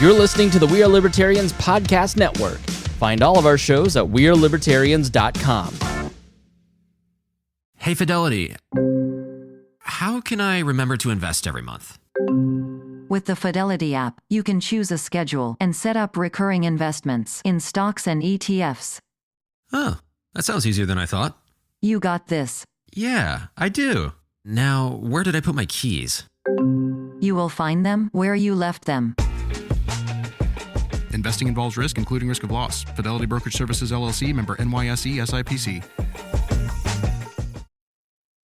You're listening to the We Are Libertarians podcast network. Find all of our shows at wearelibertarians.com. Hey, Fidelity. How can I remember to invest every month? With the Fidelity app, you can choose a schedule and set up recurring investments in stocks and ETFs. Oh, that sounds easier than I thought. You got this. Yeah, I do. Now, where did I put my keys? You will find them where you left them. Investing involves risk, including risk of loss. Fidelity Brokerage Services, LLC, member NYSE, SIPC.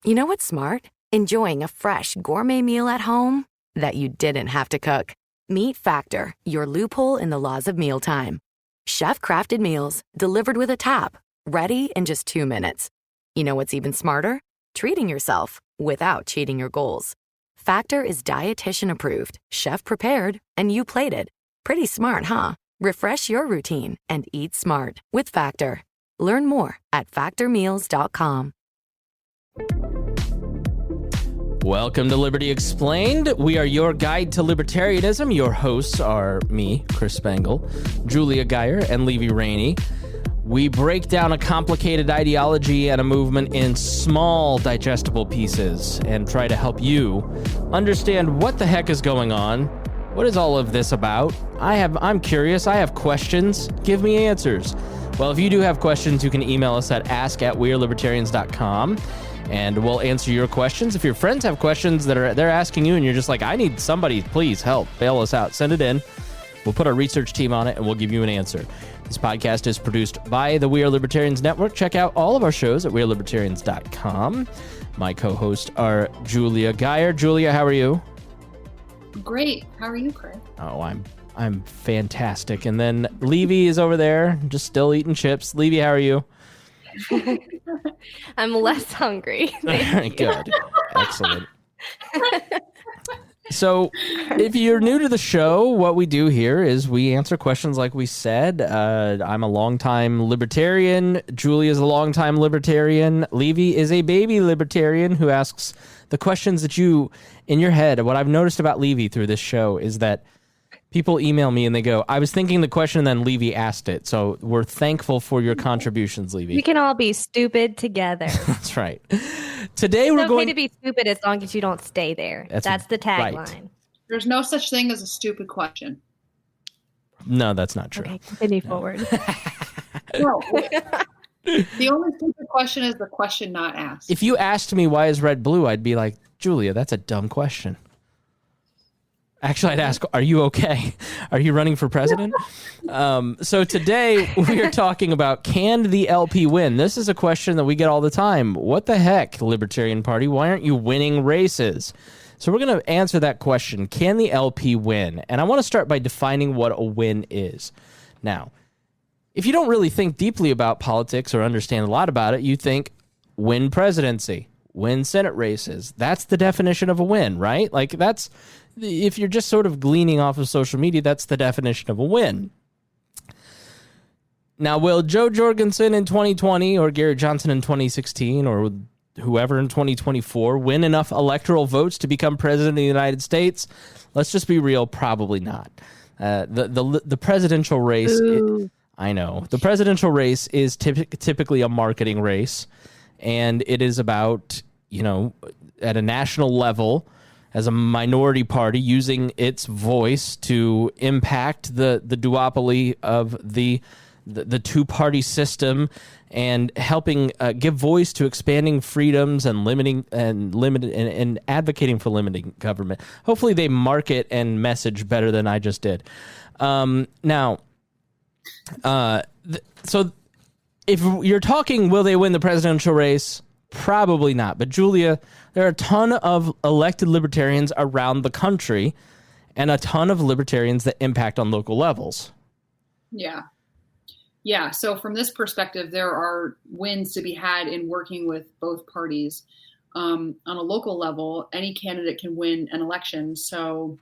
You know what's smart? Enjoying a fresh gourmet meal at home that you didn't have to cook. Meet Factor, your loophole in the laws of mealtime. Chef-crafted meals delivered with a tap, ready in just 2 minutes. You know what's even smarter? Treating yourself without cheating your goals. Factor is dietitian approved, chef prepared, and you plated. Pretty smart, huh? Refresh your routine and eat smart with Factor. Learn more at factormeals.com. Welcome to Liberty Explained. We are your guide to libertarianism. Your hosts are me, Chris Spangle, Julia Geyer, and Levy Rainey. We break down a complicated ideology and a movement in small, digestible pieces and try to help you understand what the heck is going on. What is all of this about? I'm curious. I have questions. Give me answers. Well, if you do have questions, you can email us at ask@wearelibertarians.com. And we'll answer your questions. If your friends have questions that they're asking you and you're just like, I need somebody, please help, bail us out, send it in. We'll put our research team on it and we'll give you an answer. This podcast is produced by the We Are Libertarians Network. Check out all of our shows at wearelibertarians.com. My co-hosts are Julia Geyer. Julia, how are you? Great. How are you, Chris? Oh, I'm fantastic. And then Levy is over there, just still eating chips. Levy, how are you? I'm less hungry. Good. Excellent. So if you're new to the show, what we do here is we answer questions like we said. I'm a longtime libertarian. Julie is a longtime libertarian. Levy is a baby libertarian who asks the questions that you, in your head, what I've noticed about Levy through this show is that people email me and they go, I was thinking the question and then Levy asked it. So we're thankful for your contributions, Levy. We can all be stupid together. That's right. Today it's we're okay going to be stupid as long as you don't stay there. That's the tagline. Right. There's no such thing as a stupid question. No, that's not true. Okay, continue forward. No. The only stupid question is the question not asked. If you asked me why is red blue, I'd be like, Julia, that's a dumb question. Actually, I'd ask, are you okay? Are you running for president? So today we are talking about, can the LP win? This is a question that we get all the time. What the heck, Libertarian Party? Why aren't you winning races? So we're going to answer that question. Can the LP win? And I want to start by defining what a win is. Now, if you don't really think deeply about politics or understand a lot about it, you think win presidency, win Senate races. That's the definition of a win, right? Like that's... If you're just sort of gleaning off of social media, that's the definition of a win. Now, will Joe Jorgensen in 2020 or Gary Johnson in 2016 or whoever in 2024 win enough electoral votes to become president of the United States? Let's just be real, probably not. The presidential race, I know. The presidential race is typically a marketing race, and it is about, at a national level, as a minority party using its voice to impact the duopoly of the two-party system and helping give voice to expanding freedoms and and advocating for limiting government. Hopefully they market and message better than I just did. So if you're talking, will they win the presidential race? Probably not. But Julia, there are a ton of elected libertarians around the country and a ton of libertarians that impact on local levels. Yeah. Yeah. So from this perspective, there are wins to be had in working with both parties. On a local level, any candidate can win an election. So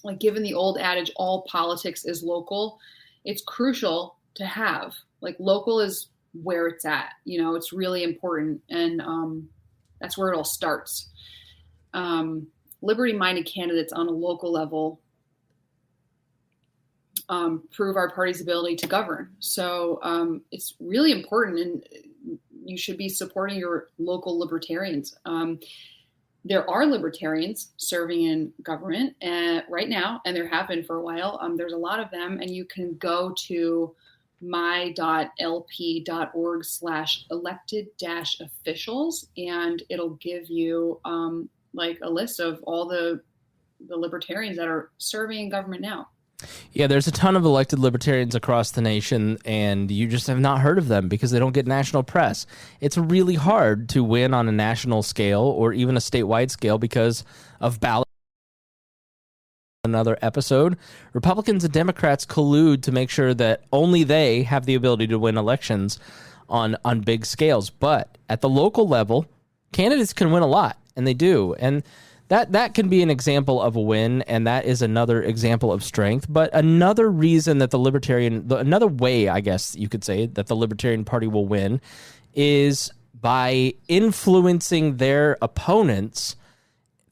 like given the old adage, all politics is local, it's crucial to have. Like local is where it's at, it's really important. And that's where it all starts. Liberty-minded candidates on a local level prove our party's ability to govern. So it's really important, and you should be supporting your local libertarians. There are libertarians serving in government right now, and there have been for a while. There's a lot of them, and you can go to my.lp.org/elected-officials, and it'll give you like a list of all the libertarians that are serving in government now. Yeah, there's a ton of elected libertarians across the nation, and you just have not heard of them because they don't get national press. It's really hard to win on a national scale or even a statewide scale because of ballot. Another episode, Republicans and Democrats collude to make sure that only they have the ability to win elections on big scales. But at the local level, candidates can win a lot, and they do. And that can be an example of a win, and that is another example of strength. But another reason that another way, I guess you could say, that the Libertarian Party will win is by influencing their opponents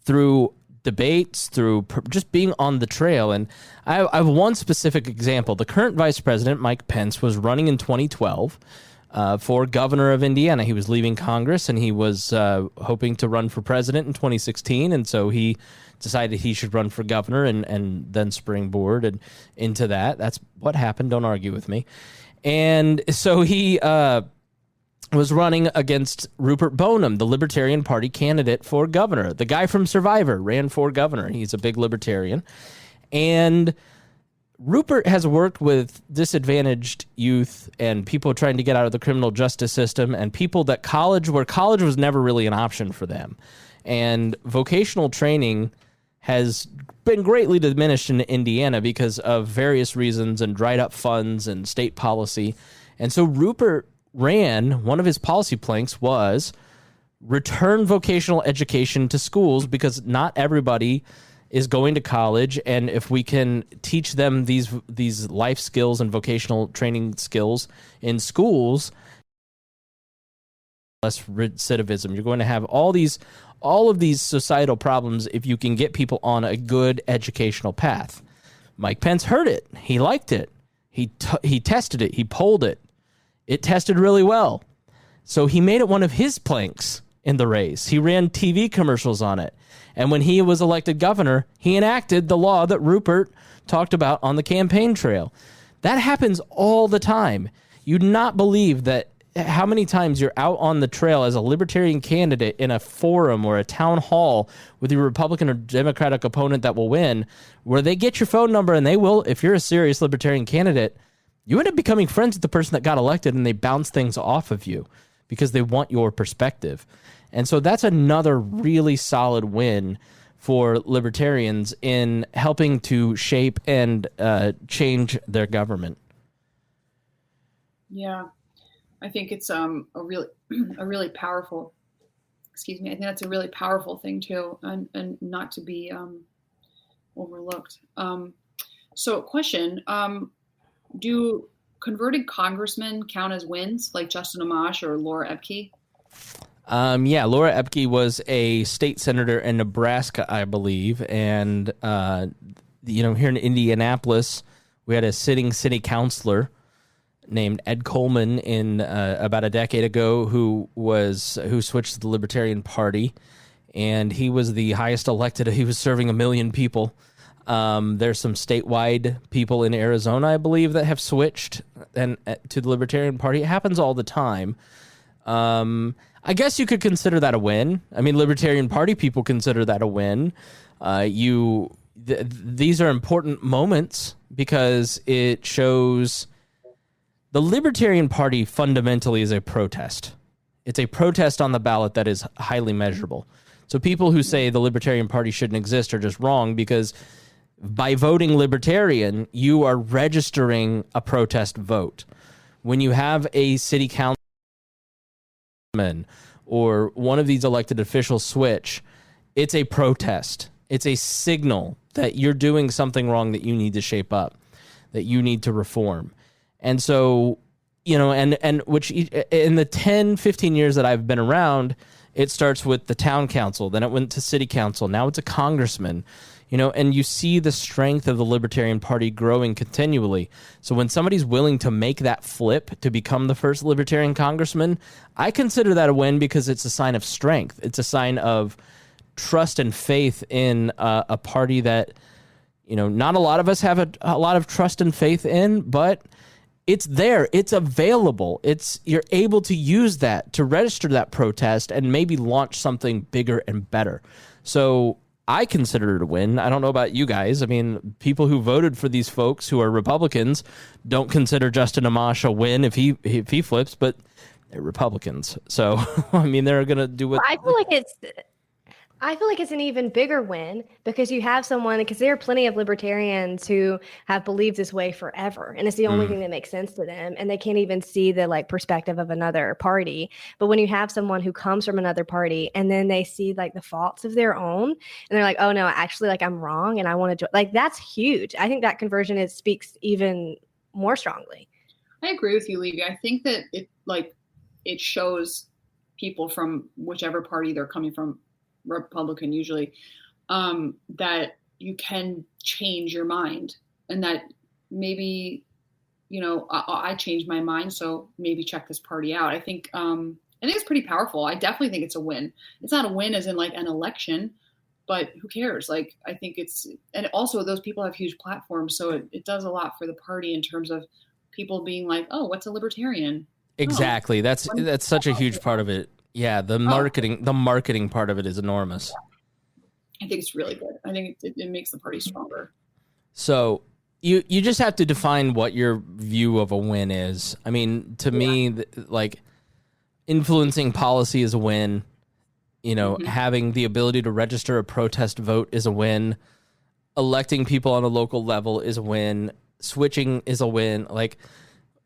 through debates, through just being on the trail. And I have one specific example. The current vice president, Mike Pence, was running in 2012 for governor of Indiana. He was leaving Congress, and he was hoping to run for president in 2016, and so he decided he should run for governor and then springboard into that. That's what happened. Don't argue with me. And so he was running against Rupert Boneham, the Libertarian Party candidate for governor. The guy from Survivor ran for governor. He's a big libertarian. And Rupert has worked with disadvantaged youth and people trying to get out of the criminal justice system and people where college was never really an option for them. And vocational training has been greatly diminished in Indiana because of various reasons and dried up funds and state policy. And so Rupert one of his policy planks was return vocational education to schools because not everybody is going to college, and if we can teach them these life skills and vocational training skills in schools, less recidivism. You're going to have all of these societal problems if you can get people on a good educational path. Mike Pence heard it. He liked it. He tested it. He polled it. It tested really well. So he made it one of his planks in the race. He ran TV commercials on it. And when he was elected governor, he enacted the law that Rupert talked about on the campaign trail. That happens all the time. You'd not believe that how many times you're out on the trail as a libertarian candidate in a forum or a town hall with your Republican or Democratic opponent that will win, where they get your phone number and they will, if you're a serious libertarian candidate, you end up becoming friends with the person that got elected and they bounce things off of you because they want your perspective. And so that's another really solid win for libertarians in helping to shape and change their government. Yeah, I think it's a really powerful. Excuse me. I think that's a really powerful thing too, and not to be overlooked. So, question: do converted congressmen count as wins, like Justin Amash or Laura Epke? Yeah, Laura Epke was a state senator in Nebraska, I believe, and here in Indianapolis, we had a sitting city councilor named Ed Coleman in about a decade ago who switched to the Libertarian Party, and he was the highest elected. He was serving 1 million people. There's some statewide people in Arizona, I believe, that have switched to the Libertarian Party. It happens all the time. I guess you could consider that a win. I mean, Libertarian Party people consider that a win. These are important moments because it shows the Libertarian Party fundamentally is a protest. It's a protest on the ballot that is highly measurable. So people who say the Libertarian Party shouldn't exist are just wrong because by voting Libertarian, you are registering a protest vote. When you have a city councilman or one of these elected officials switch, it's a protest. It's a signal that you're doing something wrong that you need to shape up, that you need to reform. And so, and which in the 10, 15 years that I've been around, it starts with the town council, then it went to city council, now it's a congressman. and you see the strength of the Libertarian Party growing continually. So when somebody's willing to make that flip to become the first Libertarian congressman, I consider that a win because it's a sign of strength. It's a sign of trust and faith in a party that, not a lot of us have a lot of trust and faith in, but it's there. It's available. You're able to use that to register that protest and maybe launch something bigger and better. So I consider it a win. I don't know about you guys. I mean, people who voted for these folks who are Republicans don't consider Justin Amash a win if he flips, but they're Republicans. So, I mean, they're going to do what... I feel like it's an even bigger win because you have someone, because there are plenty of libertarians who have believed this way forever, and it's the only thing that makes sense to them, and they can't even see the perspective of another party. But when you have someone who comes from another party and then they see the faults of their own, and they're like, oh no, actually, I'm wrong, and I want to do that's huge. I think that conversion speaks even more strongly. I agree with you, Levy. I think that it shows people from whichever party they're coming from, Republican usually, that you can change your mind, and that maybe, I changed my mind, so maybe check this party out. I think it's pretty powerful. I definitely think it's a win. It's not a win as in an election, but who cares? I think and also those people have huge platforms, so it does a lot for the party in terms of people being like, oh, what's a libertarian? Exactly. That's such a huge part of it. Yeah, the marketing part of it is enormous. I think it's really good. I think it makes the party stronger. So you just have to define what your view of a win is. I mean, to me, influencing policy is a win. Having the ability to register a protest vote is a win. Electing people on a local level is a win. Switching is a win.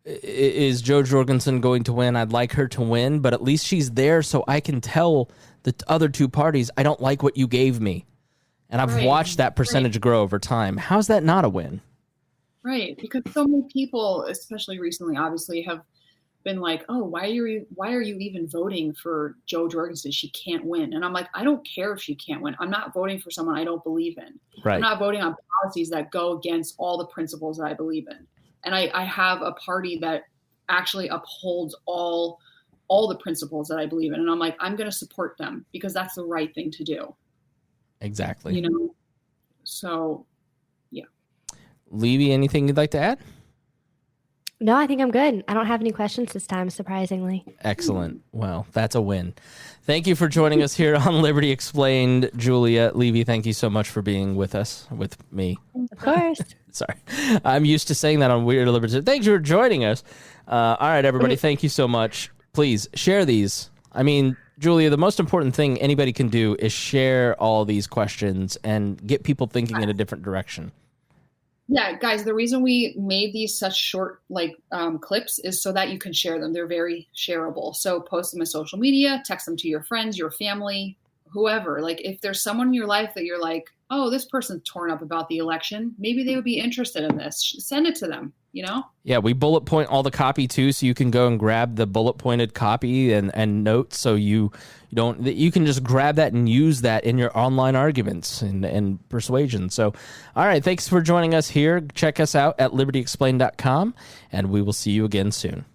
Is Jo Jorgensen going to win? I'd like her to win, but at least she's there so I can tell the other two parties, I don't like what you gave me. And I've watched that percentage grow over time. How's that not a win? Right, because so many people, especially recently, obviously have been like, oh, why are you even voting for Jo Jorgensen? She can't win. And I'm like, I don't care if she can't win. I'm not voting for someone I don't believe in. Right. I'm not voting on policies that go against all the principles that I believe in. And I have a party that actually upholds all the principles that I believe in. And I'm like, I'm going to support them because that's the right thing to do. Exactly. So, yeah. Levy, anything you'd like to add? No, I think I'm good. I don't have any questions this time, surprisingly. Excellent. Well, that's a win. Thank you for joining us here on Liberty Explained. Julia, Levy, thank you so much for being with me. Of course. Sorry. I'm used to saying that on Weird Liberty. Thanks for joining us. All right, everybody, thank you so much. Please share these. I mean, Julia, the most important thing anybody can do is share all these questions and get people thinking in a different direction. Yeah, guys, the reason we made these such short clips is so that you can share them. They're very shareable. So post them on social media, text them to your friends, your family, whoever. If there's someone in your life that you're like, oh, this person's torn up about the election, maybe they would be interested in this. Send it to them, Yeah, we bullet point all the copy too, so you can go and grab the bullet pointed copy and notes, so you can just grab that and use that in your online arguments and persuasion. So, all right, thanks for joining us here. Check us out at libertyexplained.com, and we will see you again soon.